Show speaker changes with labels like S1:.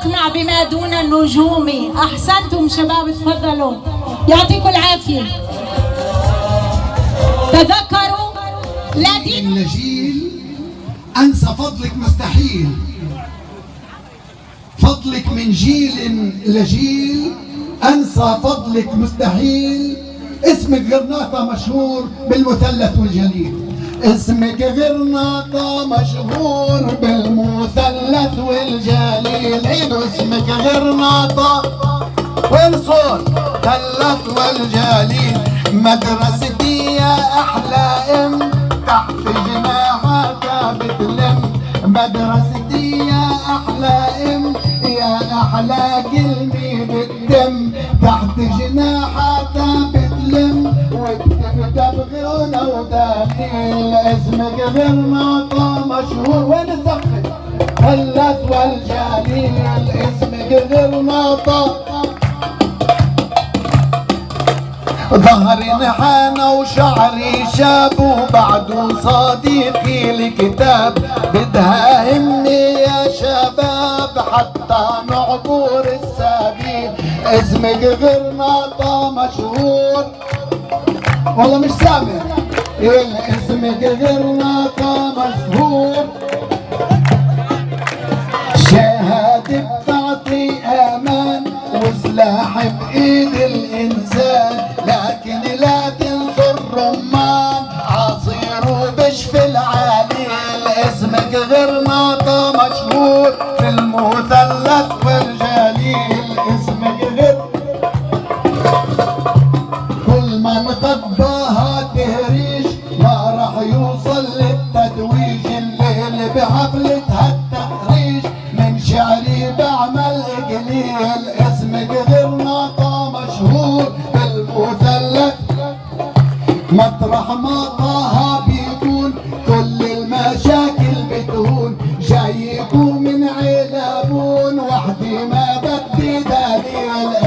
S1: أقنع بما دون النجوم. أحسنتم شباب، تفضلوا، يعطيكم العافية. تذكروا لكن
S2: لجيل أنسى فضلك مستحيل، فضلك من جيل لجيل أنسى فضلك مستحيل. اسمك غرناطة مشهور بالمثلث والجليل، اسمك غرناطة مشهور بالمثلث والجليل. عيدوا اسمك غرناطة والصوت مثلث والجليل. مدرستي يا أحلى أم تحت جناحها بتلم. مدرستي يا أحلى أم يا أحلى كلمة بالدم تحت جناحها بتلم وبتكتب غنى ودليل. اسمك غرناطة مشهور وين الزفت مثلث والجليل. اسمك غرناطة ظهري نحانة وشعري شاب وبعده صديقي الكتاب. بدها همني يا شباب حتى نعبر السبيل. اسمك غرناطة مشهور والله مش سامع. اسمك غرناطة مشهور. شهادة بتعطي امان وسلاح بايد الانسان، لكن لا تنسوا الرمان عصير وبشفي العليل. اسمك غرناطة مشهور في المثلث والجليل. اسمك كل ما نطبها تهريج ما راح يوصل للتتويج. الليل بحفلتها التخريج من شعري بعمل قليل. اسمك غرناطة مشهور بالمثلث مطرح ما طه بيكون كل المشاكل بتهون. جايكم من علبون وحدي ما بدي دليل.